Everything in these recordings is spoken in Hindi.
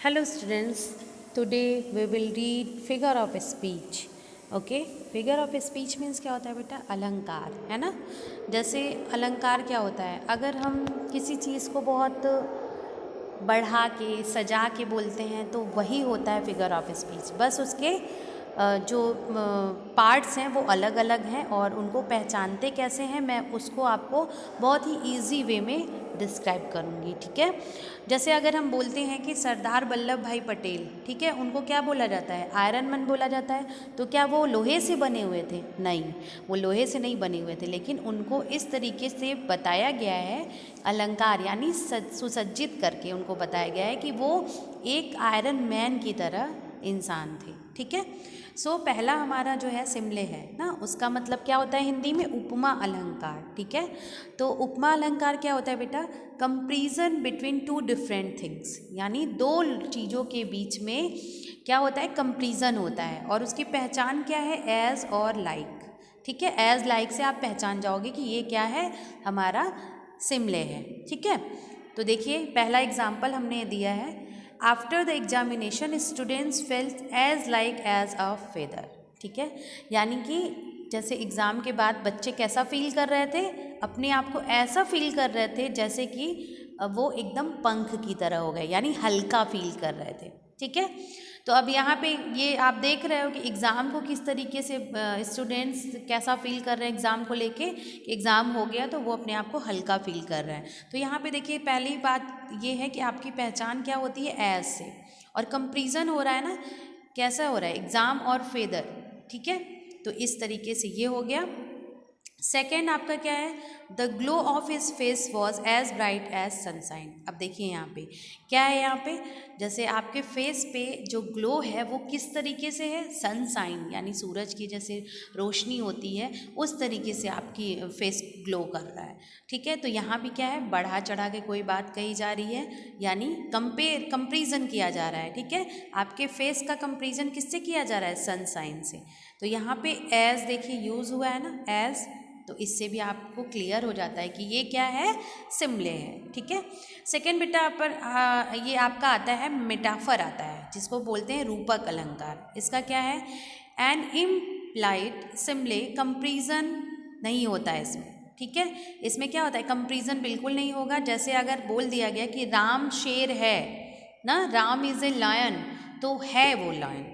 Hello students, today we will read figure of speech. Okay, figure of speech means क्या होता है बेटा? अलंकार, है ना। जैसे अलंकार क्या होता है? अगर हम किसी चीज़ को बहुत बढ़ा के सजा के बोलते हैं तो वही होता है फिगर ऑफ स्पीच। बस उसके जो पार्ट्स हैं वो अलग अलग हैं और उनको पहचानते कैसे हैं मैं उसको आपको बहुत ही इजी वे में डिस्क्राइब करूँगी, ठीक है। जैसे अगर हम बोलते हैं कि सरदार वल्लभ भाई पटेल, ठीक है, उनको क्या बोला जाता है? आयरन मैन बोला जाता है। तो क्या वो लोहे से बने हुए थे? नहीं, वो लोहे से नहीं बने हुए थे, लेकिन उनको इस तरीके से बताया गया है, अलंकार यानी सुसज्जित करके उनको बताया गया है कि वो एक आयरन मैन की तरह इंसान थे, ठीक है। सो पहला हमारा जो है सिमले है ना, उसका मतलब क्या होता है हिंदी में? उपमा अलंकार, ठीक है। तो उपमा अलंकार क्या होता है बेटा? Comparison between two different things, यानी दो चीज़ों के बीच में क्या होता है? कंपैरिजन होता है। और उसकी पहचान क्या है? एज और लाइक, ठीक है। एज लाइक से आप पहचान जाओगे कि ये क्या है? हमारा सिमले है, ठीक है। तो देखिए पहला एग्जाम्पल हमने दिया है, after the examination students felt as like as a feather, ठीक है। यानी कि जैसे एग्ज़ाम के बाद बच्चे कैसा फील कर रहे थे? अपने आप को ऐसा फील कर रहे थे जैसे कि वो एकदम पंख की तरह हो गए, यानी हल्का फील कर रहे थे, ठीक है। तो अब यहाँ पे ये आप देख रहे हो कि एग्ज़ाम को किस तरीके से स्टूडेंट्स कैसा फील कर रहे हैं एग्ज़ाम को लेके। एग्ज़ाम हो गया तो वो अपने आप को हल्का फील कर रहे हैं। तो यहाँ पे देखिए पहली बात ये है कि आपकी पहचान क्या होती है? एज से। और कंपैरिजन हो रहा है ना, कैसा हो रहा है? एग्ज़ाम और फेदर, ठीक है। तो इस तरीके से ये हो गया। सेकेंड आपका क्या है? The glow of his face was as bright as sunshine. अब देखिए यहाँ पे क्या है? यहाँ पे जैसे आपके फेस पे जो ग्लो है वो किस तरीके से है? सनसाइन यानी सूरज की जैसे रोशनी होती है उस तरीके से आपकी फेस ग्लो कर रहा है, ठीक है। तो यहाँ भी क्या है? बढ़ा चढ़ा के कोई बात कही जा रही है, यानी कंपेरिजन किया जा रहा है, ठीक है। आपके फेस का कंपेरिजन किससे किया जा रहा है? सनसाइन से। तो यहाँ पे एज देखिए यूज़ हुआ है ना, एज। तो इससे भी आपको क्लियर हो जाता है कि ये क्या है? सिमले है, ठीक है। सेकेंड बेटा पर ये आपका आता है मेटाफर आता है, जिसको बोलते हैं रूपक अलंकार। इसका क्या है? एन इम्प्लाइड सिमले, कंपैरिजन नहीं होता है इसमें, ठीक है। इसमें क्या होता है? कंपैरिजन बिल्कुल नहीं होगा। जैसे अगर बोल दिया गया कि राम शेर है ना, राम इज़ ए लायन, तो है वो लायन,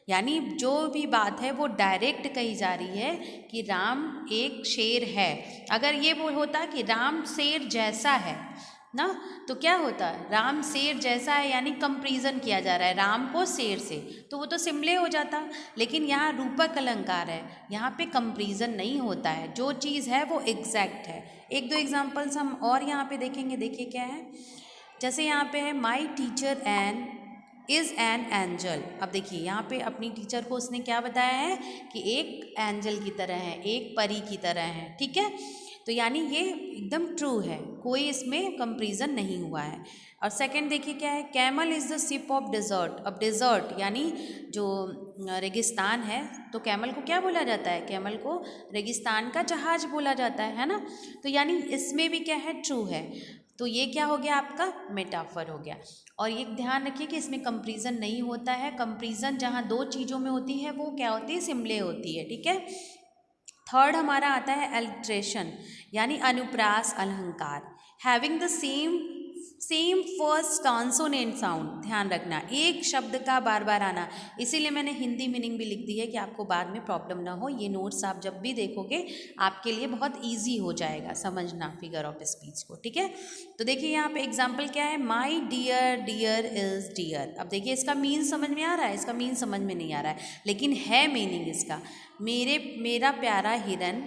यानी जो भी बात है वो डायरेक्ट कही जा रही है कि राम एक शेर है। अगर ये वो होता कि राम शेर जैसा है ना, तो क्या होता? राम शेर जैसा है यानी कंपैरिजन किया जा रहा है राम को शेर से, तो वो तो सिमले हो जाता। लेकिन यहाँ रूपक अलंकार है, यहाँ पे कंपैरिजन नहीं होता है, जो चीज़ है वो एग्जैक्ट है। एक दो एग्जांपल्स हम और यहाँ पे देखेंगे। देखिए क्या है? जैसे यहाँ पे है my teacher and is an angel. अब देखिए यहाँ पे अपनी टीचर को उसने क्या बताया है कि एक एंजल की तरह है, एक परी की तरह है, ठीक है। तो यानी ये एकदम ट्रू है, कोई इसमें कंपैरिजन नहीं हुआ है। और सेकंड देखिए क्या है? Camel is the ship of desert. अब डेजर्ट यानी जो रेगिस्तान है, तो कैमल को क्या बोला जाता है? कैमल को रेगिस्तान का जहाज बोला जाता है ना। तो यानी इसमें भी क्या है? ट्रू है। तो ये क्या हो गया? आपका मेटाफर हो गया। और ये ध्यान रखिए कि इसमें कंपैरिजन नहीं होता है। कंपैरिजन जहाँ दो चीज़ों में होती है वो क्या होती है? सिमले होती है, ठीक है। थर्ड हमारा आता है एल्ट्रेशन, यानी अनुप्रास अलंकार। Having the same first consonant sound. ध्यान रखना, एक शब्द का बार बार आना। इसीलिए मैंने हिंदी मीनिंग भी लिख दी है कि आपको बाद में प्रॉब्लम ना हो। ये नोट्स आप जब भी देखोगे आपके लिए बहुत ईजी हो जाएगा समझना फिगर ऑफ स्पीच को, ठीक है। तो देखिए यहाँ पे एग्जाम्पल क्या है? My dear, deer is dear. अब देखिए इसका मीन समझ में आ रहा है? इसका मीन समझ में नहीं आ रहा है, लेकिन है मीनिंग इसका। मेरा प्यारा हिरन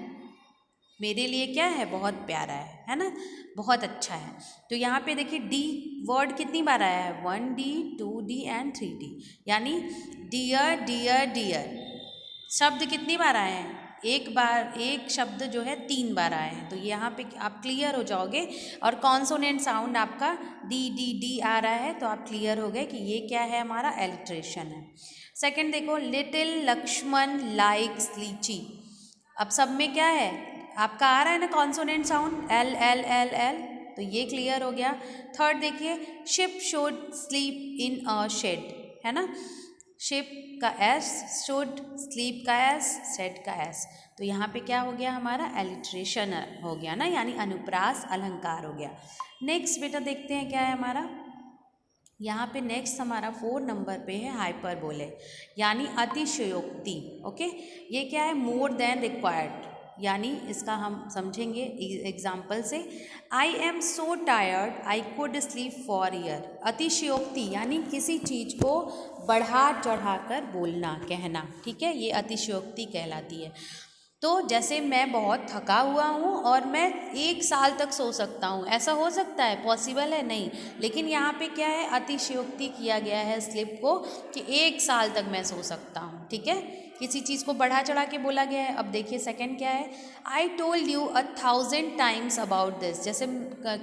मेरे लिए क्या है? बहुत प्यारा है ना, बहुत अच्छा है। तो यहाँ पे देखिए डी वर्ड कितनी बार आया है? 1D 2D एंड 3D, यानी डियर डियर डियर शब्द कितनी बार आए हैं? एक बार, एक शब्द जो है 3 बार आए हैं। तो यहाँ पे आप क्लियर हो जाओगे। और कॉन्सोनेंट साउंड आपका डी डी डी आ रहा है, तो आप क्लियर हो गए कि ये क्या है? हमारा एलिट्रेशन है। सेकंड देखो, लिटिल लक्ष्मण लाइक्स लीची। अब सब में क्या है? आपका आ रहा है ना consonant sound? L L L L, तो ये क्लियर हो गया। थर्ड देखिए, ship should sleep in a shed, है ना, शिप का एस, शुड, स्लीप का एस, शेड का एस, तो यहाँ पे क्या हो गया हमारा, एलिट्रेशन हो गया ना, यानी अनुप्रास अलंकार हो गया। नेक्स्ट बेटा देखते हैं क्या है हमारा, यहाँ पे नेक्स्ट हमारा 4 नंबर पे है हाइपरबोले, यानी अतिशयोक्ति। ओके, ये क्या है, मोर देन रिक्वायर्ड, यानी इसका हम समझेंगे एग्जाम्पल से। I am so tired I could sleep for year. अतिशयोक्ति यानी किसी चीज़ को बढ़ा चढ़ा कर बोलना, कहना, ठीक है, ये अतिशयोक्ति कहलाती है। तो जैसे मैं बहुत थका हुआ हूँ और मैं 1 साल तक सो सकता हूँ, ऐसा हो सकता है, पॉसिबल है, नहीं, लेकिन यहाँ पे क्या है, अतिशयोक्ति किया गया है स्लिप को कि 1 साल तक मैं सो सकता हूँ, ठीक है, किसी चीज़ को बढ़ा चढ़ा के बोला गया है। अब देखिए सेकंड क्या है, I told you 1000 times about this. जैसे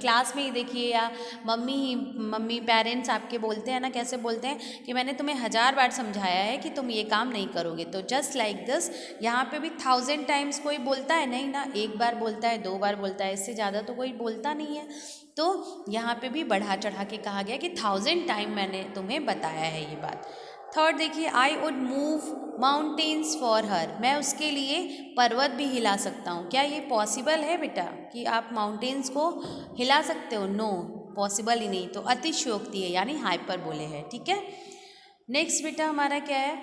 क्लास में ही देखिए, या मम्मी पेरेंट्स आपके बोलते हैं ना, कैसे बोलते हैं कि मैंने तुम्हें 1000 बार समझाया है कि तुम ये काम नहीं करोगे। तो जस्ट लाइक दिस, यहाँ पे भी 1000 टाइम्स कोई बोलता है नहीं ना, 1 बार बोलता है, 2 बार बोलता है, इससे ज़्यादा तो कोई बोलता नहीं है। तो यहाँ पे भी बढ़ा चढ़ा के कहा गया कि 1000 टाइम मैंने तुम्हें बताया है ये बात। थर्ड देखिए, I would move mountains for her. मैं उसके लिए पर्वत भी हिला सकता हूँ। क्या ये पॉसिबल है बेटा कि आप माउंटेन्स को हिला सकते हो? नो, पॉसिबल ही नहीं, तो अतिशयोक्ति है, यानी हाइपरबोले है, ठीक है। नेक्स्ट बेटा हमारा क्या है,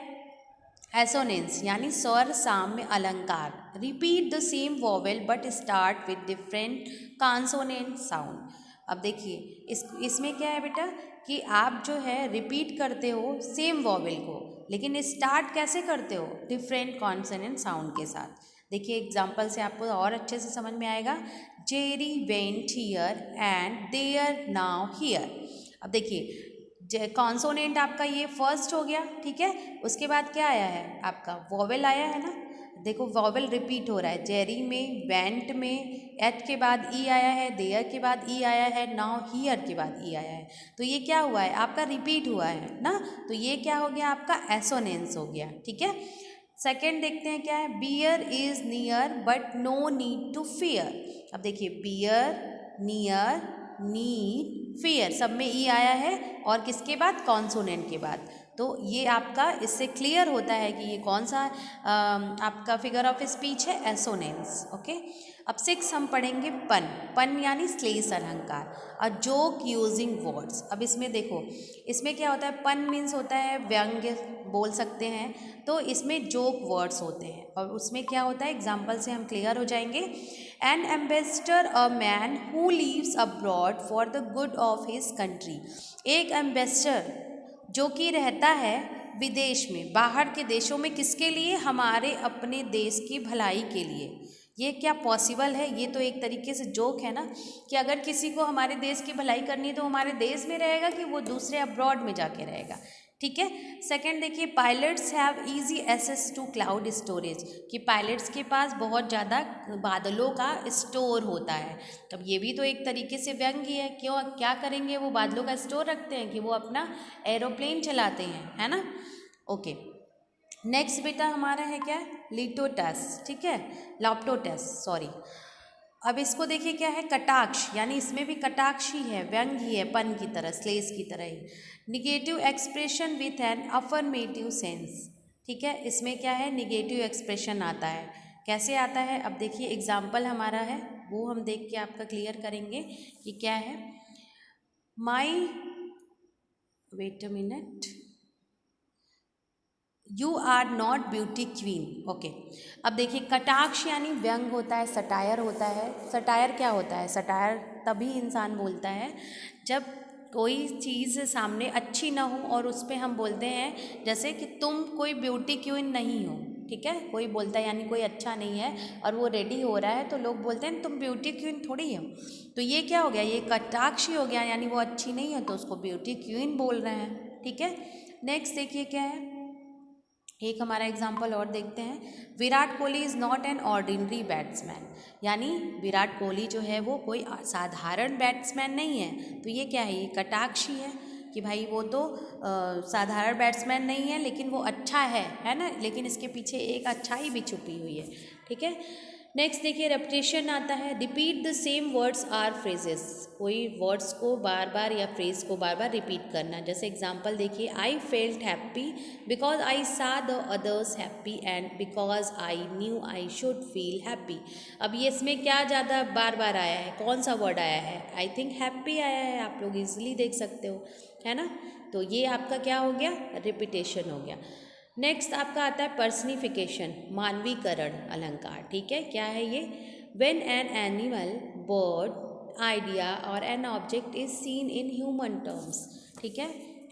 एसोनेंस, यानी स्वर साम्य अलंकार। Repeat the same vowel but start with different consonant sound. अब देखिए इसमें क्या है बेटा कि आप जो है रिपीट करते हो सेम वॉवेल को, लेकिन स्टार्ट कैसे करते हो, डिफरेंट कॉन्सोनेंट साउंड के साथ। देखिए एग्जाम्पल से आपको और अच्छे से समझ में आएगा। Jerry went here and there now here. अब देखिए कॉन्सोनेंट आपका ये फर्स्ट हो गया, ठीक है, उसके बाद क्या आया है आपका, वॉवेल आया है ना। देखो वॉवेल रिपीट हो रहा है, जेरी में, वेंट में एट के बाद ई आया है, देयर के बाद ई आया है, नाउ हियर के बाद ई आया है, तो ये क्या हुआ है आपका, रिपीट हुआ है ना, तो ये क्या हो गया आपका, एसोनेंस हो गया, ठीक है। सेकेंड देखते हैं क्या है, bear is near but no need to fear. अब देखिए बियर, नियर, नीड, फियर, सब में ई आया है और किसके बाद, कॉन्सोनेंट के बाद। तो ये आपका इससे क्लियर होता है कि ये कौन सा आपका फिगर ऑफ स्पीच है, एसोनेंस। ओके, अब 6 हम पढ़ेंगे पन। पन यानी श्लेष अलंकार, अ जोक यूजिंग वर्ड्स। अब इसमें देखो, इसमें क्या होता है, पन मीन्स होता है व्यंग्य बोल सकते हैं, तो इसमें जोक वर्ड्स होते हैं, और उसमें क्या होता है, एग्जाम्पल से हम क्लियर हो जाएंगे। N ambassador a man who leaves abroad for the good of his country. एक एम्बेसडर जो कि रहता है विदेश में, बाहर के देशों में, किसके लिए, हमारे अपने देश की भलाई के लिए। ये क्या पॉसिबल है, ये तो एक तरीके से जोक है ना, कि अगर किसी को हमारे देश की भलाई करनी है तो हमारे देश में रहेगा कि वो दूसरे अब्रॉड में जाके रहेगा, ठीक है। सेकंड देखिए, pilots have easy access to cloud storage, कि पायलट्स के पास बहुत ज़्यादा बादलों का स्टोर होता है। तब ये भी तो एक तरीके से व्यंग ही है, क्यों, क्या करेंगे, वो बादलों का स्टोर रखते हैं कि वो अपना एरोप्लेन चलाते हैं, है ना। ओके, नेक्स्ट बेटा हमारा है क्या, लिटोटस, ठीक है, लॉप्टोटस, सॉरी। अब इसको देखिए क्या है, कटाक्ष, यानी इसमें भी कटाक्ष ही है, व्यंग ही है, पन की तरह, श्लेष की तरह ही। Negative expression with an affirmative sense, ठीक है, इसमें क्या है, निगेटिव एक्सप्रेशन आता है। कैसे आता है, अब देखिए एग्जाम्पल हमारा है, वो हम देख के आपका क्लियर करेंगे कि क्या है। My, wait a minute, you are not beauty queen. Okay, अब देखिए कटाक्ष यानी व्यंग होता है, सटायर होता है। सटायर क्या होता है, सटायर तभी इंसान बोलता है जब कोई चीज़ सामने अच्छी ना हो और उस पर हम बोलते हैं, जैसे कि तुम कोई ब्यूटी क्वीन नहीं हो, ठीक है, कोई बोलता है यानी कोई अच्छा नहीं है और वो रेडी हो रहा है तो लोग बोलते हैं तुम ब्यूटी क्वीन थोड़ी हो, तो ये क्या हो गया, ये कटाक्ष ही हो गया, यानी वो अच्छी नहीं है तो उसको ब्यूटी क्वीन बोल रहे हैं, ठीक है। नेक्स्ट देखिए क्या है, एक हमारा एग्जाम्पल और देखते हैं। Virat Kohli is not an ordinary batsman, यानी विराट कोहली जो है वो कोई साधारण बैट्समैन नहीं है, तो ये क्या है, ये कटाक्ष ही है कि भाई वो तो साधारण बैट्समैन नहीं है लेकिन वो अच्छा है ना, लेकिन इसके पीछे एक अच्छाई भी छुपी हुई है, ठीक है। नेक्स्ट देखिए रेपिटेशन आता है, repeat the same words or phrases, कोई वर्ड्स को बार बार या फ्रेज को बार बार रिपीट करना। जैसे एग्जांपल देखिए, I felt happy because I saw the others happy and because I knew I should feel happy. अब ये इसमें क्या ज़्यादा बार बार आया है, कौन सा वर्ड आया है? आई थिंक हैप्पी आया है, आप लोग इजीली देख सकते हो, है ना। तो ये आपका क्या हो गया? रिपीटेशन हो गया। नेक्स्ट आपका आता है पर्सनिफिकेशन, मानवीकरण अलंकार। ठीक है, क्या है ये? When an animal, bird, idea और an object is seen in human terms. ठीक है,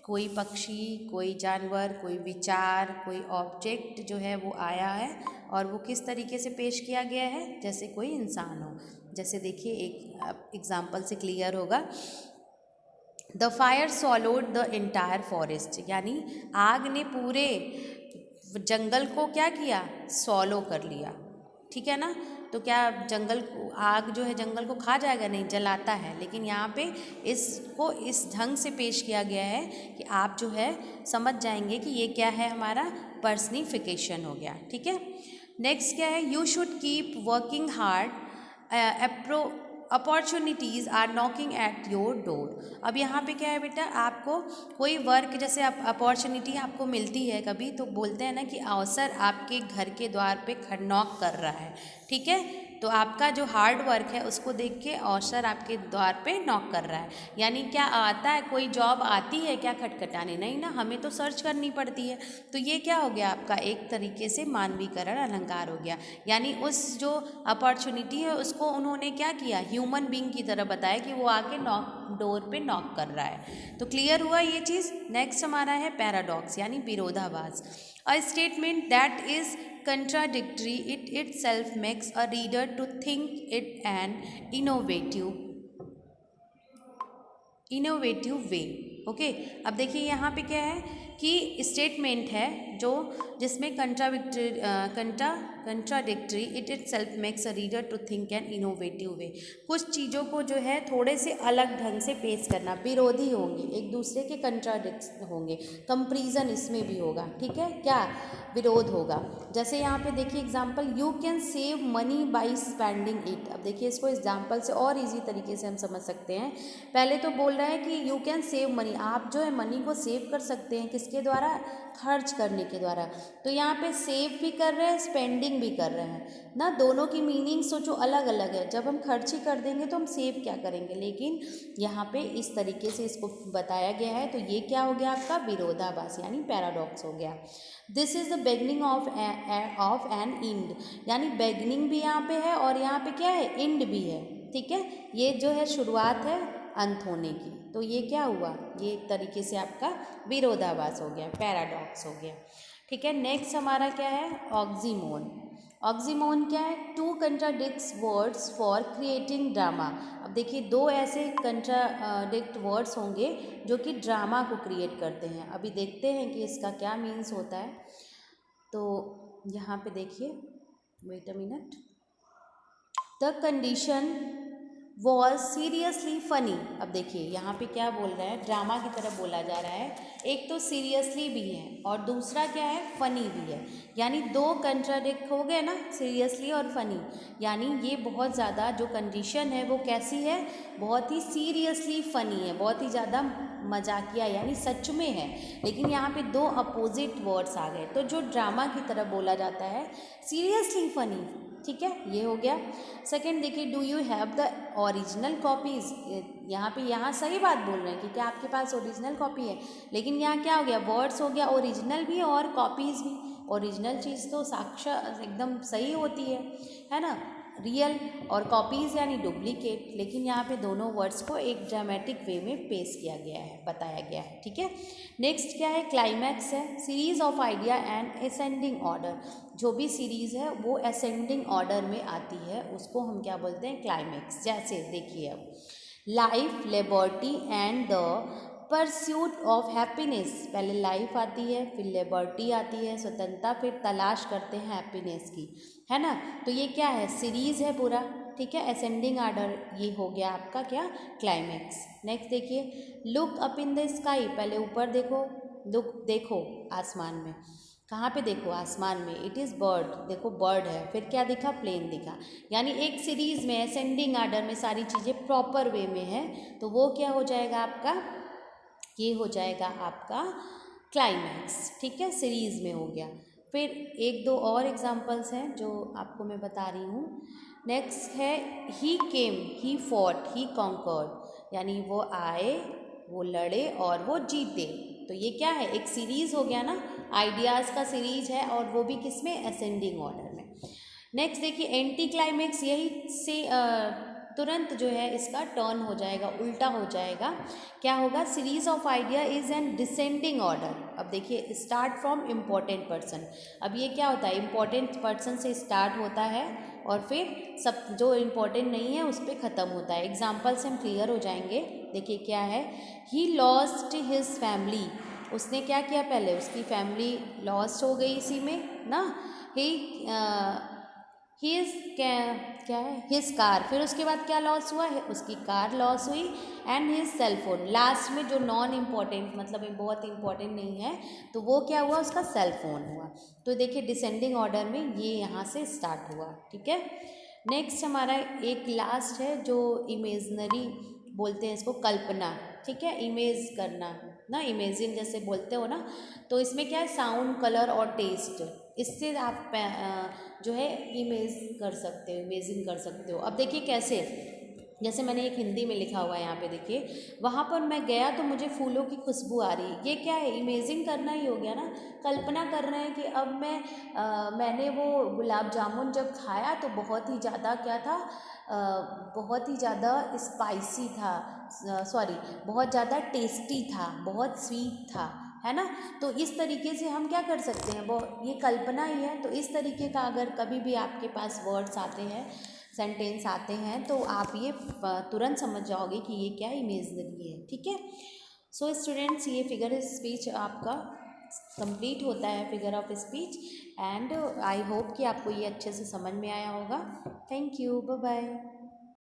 कोई पक्षी, कोई जानवर, कोई विचार, कोई ऑब्जेक्ट जो है वो आया है और वो किस तरीके से पेश किया गया है? जैसे कोई इंसान हो। जैसे देखिए एक एग्जाम्पल से क्लियर होगा, the fire swallowed the entire forest, यानी आग ने पूरे जंगल को क्या किया? सॉलो कर लिया। ठीक है ना। तो क्या जंगल को, आग जो है जंगल को खा जाएगा? नहीं, जलाता है। लेकिन यहाँ पे इसको इस ढंग से पेश किया गया है कि आप जो है समझ जाएंगे कि ये क्या है, हमारा पर्सनिफिकेशन हो गया। ठीक है। नेक्स्ट क्या है? You should keep working hard, opportunities are knocking at your door. अब यहाँ पे क्या है बेटा, आपको कोई वर्क, जैसे अपॉर्चुनिटी आपको मिलती है कभी, तो बोलते हैं ना कि अवसर आपके घर के द्वार पे नॉक कर रहा है। ठीक है, तो आपका जो हार्ड वर्क है उसको देख के अवसर आपके द्वार पे नॉक कर रहा है। यानी क्या आता है, कोई जॉब आती है क्या खटखटाने? नहीं ना, हमें तो सर्च करनी पड़ती है। तो ये क्या हो गया आपका? एक तरीके से मानवीकरण अलंकार हो गया। यानी उस जो अपॉर्चुनिटी है उसको उन्होंने क्या किया? ह्यूमन बीइंग की तरह बताया कि वो आके डोर पे नॉक कर रहा है। तो क्लियर हुआ ये चीज़। नेक्स्ट हमारा है पैराडॉक्स, यानी विरोधाभास। A statement that is contradictory it itself makes a reader to think it an innovative way. Okay, अब देखिए यहाँ पे क्या है कि स्टेटमेंट है जो जिसमें contradictory itself makes a reader to think an innovative way. कुछ चीज़ों को जो है थोड़े से अलग ढंग से पेश करना, विरोधी होंगे, एक दूसरे के कंट्राडिक्ट होंगे, कंपैरिजन इसमें भी होगा। ठीक है, क्या विरोध होगा। जैसे यहाँ पे देखिए example, you can save money by spending it. अब देखिए इसको एग्जाम्पल से और इजी तरीके से हम समझ सकते हैं। पहले तो बोल रहा है कि यू कैन सेव मनी, आप जो है मनी को सेव कर सकते हैं, किसके द्वारा? खर्च करने के द्वारा। तो यहाँ पे सेव भी कर रहे हैं, स्पेंडिंग भी कर रहे हैं ना, दोनों की मीनिंग सोचो अलग अलग है। जब हम खर्च ही कर देंगे तो हम सेव क्या करेंगे? लेकिन यहाँ पे इस तरीके से इसको बताया गया है। तो ये क्या हो गया आपका? विरोधाभास, यानी पैराडॉक्स हो गया। This is the beginning of an end, यानी बिगनिंग भी यहाँ पे है और यहाँ पे क्या है? इंड भी है। ठीक है, ये जो है शुरुआत है अंत होने की। तो ये क्या हुआ? ये एक तरीके से आपका विरोधाभास हो गया, पैराडॉक्स हो गया। ठीक है, नेक्स्ट हमारा क्या है? ऑक्सीमोन। ऑक्सीमोन क्या है? Two contradict words for creating drama. अब देखिए दो ऐसे कंट्राडिक्ट वर्ड्स होंगे जो कि ड्रामा को क्रिएट करते हैं। अभी देखते हैं कि इसका क्या मीन्स होता है। तो यहाँ पे देखिए, wait a minute, the condition was seriously funny. अब देखिए यहाँ पे क्या बोल रहा है? ड्रामा की तरह बोला जा रहा है। एक तो सीरियसली भी है और दूसरा क्या है? फ़नी भी है। यानी दो कंट्राडिक्ट हो गए ना, सीरियसली और फ़नी। यानी ये बहुत ज़्यादा जो कंडीशन है वो कैसी है? बहुत ही सीरियसली फ़नी है, बहुत ही ज़्यादा मजाकिया, यानी सच में है। लेकिन यहाँ पे दो अपोजिट वर्ड्स आ गए। तो जो ड्रामा की तरह बोला जाता है, सीरियसली फ़नी। ठीक है, ये हो गया। सेकंड देखिए, do you have the original copies. यहाँ सही बात बोल रहे हैं कि क्या आपके पास ओरिजिनल कॉपी है। लेकिन यहाँ क्या हो गया? वर्ड्स हो गया, ओरिजिनल भी और कॉपीज़ भी। ओरिजिनल चीज़ तो साक्षात एकदम सही होती है ना, रियल, और कॉपीज़ यानी डुप्लीकेट। लेकिन यहाँ पे दोनों वर्ड्स को एक ड्रामेटिक वे में पेश किया गया है, बताया गया है। ठीक है, नेक्स्ट क्या है? क्लाइमैक्स है, series of idea and ascending order. जो भी सीरीज़ है वो असेंडिंग ऑर्डर में आती है, उसको हम क्या बोलते हैं? क्लाइमैक्स। जैसे देखिए, अब life, liberty and the pursuit of happiness. पहले लाइफ आती है, फिर लिबर्टी आती है, स्वतंत्रता, फिर तलाश करते हैं हैप्पीनेस की, है ना। तो ये क्या है? सीरीज़ है पूरा। ठीक है, असेंडिंग ऑर्डर, ये हो गया आपका क्या? क्लाइमैक्स। नेक्स्ट देखिए, look up in the sky. पहले ऊपर देखो, लुक देखो आसमान में। कहाँ पे देखो, आसमान में, इट इज़ बर्ड, देखो बर्ड है, फिर क्या दिखा, प्लेन दिखा। यानी एक सीरीज में असेंडिंग आर्डर में सारी चीज़ें प्रॉपर वे में है, तो वो क्या हो जाएगा आपका, ये हो जाएगा आपका क्लाइमैक्स, ठीक है, सीरीज में हो गया। फिर एक दो और एग्जांपल्स हैं जो आपको मैं बता रही हूँ। नेक्स्ट है ही केम, ही फॉट, ही कॉन्कर्ड, यानी वो आए, वो लड़े और वो जीते। तो ये क्या है, एक सीरीज हो गया ना, आइडियाज़ का सीरीज है, और वो भी किस में, असेंडिंग ऑर्डर में। नेक्स्ट देखिए एंटी क्लाइमेक्स, यही से तुरंत जो है इसका टर्न हो जाएगा, उल्टा हो जाएगा। क्या होगा, series of idea is an descending order. अब देखिए स्टार्ट फ्रॉम इम्पोर्टेंट पर्सन, अब ये क्या होता है, इम्पोर्टेंट पर्सन से स्टार्ट होता है और फिर सब जो इम्पोर्टेंट नहीं है उस पर ख़त्म होता है। एग्जाम्पल से हम क्लियर हो जाएंगे। देखिए क्या है, ही लॉस्ट हिज फैमिली, उसने क्या किया, पहले उसकी फैमिली लॉस्ट हो गई इसी में ना। ही हिज क्या है, हिज कार, फिर उसके बाद क्या लॉस हुआ है, उसकी कार लॉस हुई, and his cell phone, last में जो नॉन इम्पॉर्टेंट मतलब बहुत इम्पॉर्टेंट नहीं है तो वो क्या हुआ, उसका सेल फोन हुआ। तो देखिए डिसेंडिंग ऑर्डर में ये यहाँ से स्टार्ट हुआ, ठीक है। नेक्स्ट हमारा एक लास्ट है जो इमेजनरी बोलते हैं इसको, कल्पना, ठीक है, इमेज करना ना, इमेजिन जैसे बोलते हो ना। तो इसमें क्या है, साउंड, कलर और टेस्ट, इससे आप जो है इमेज कर सकते हो, इमेजिन कर सकते हो। अब देखिए कैसे, जैसे मैंने एक हिंदी में लिखा हुआ है यहाँ पे देखिए, वहाँ पर मैं गया तो मुझे फूलों की खुशबू आ रही है, ये क्या है, इमेजिन करना ही हो गया ना। कल्पना कर रहे हैं कि अब मैंने वो गुलाब जामुन जब खाया तो बहुत ही ज़्यादा क्या था, बहुत ही ज़्यादा स्पाइसी था, सॉरी बहुत ज़्यादा टेस्टी था, बहुत स्वीट था, है ना। तो इस तरीके से हम क्या कर सकते हैं, वो ये कल्पना ही है। तो इस तरीके का अगर कभी भी आपके पास वर्ड्स आते हैं, सेंटेंस आते हैं, तो आप ये तुरंत समझ जाओगे कि ये क्या इमेजनरी है, ठीक है। सो स्टूडेंट्स, ये फिगर ऑफ स्पीच आपका कंप्लीट होता है, figure of speech, and I hope कि आपको ये अच्छे से समझ में आया होगा। Thank you, bye bye.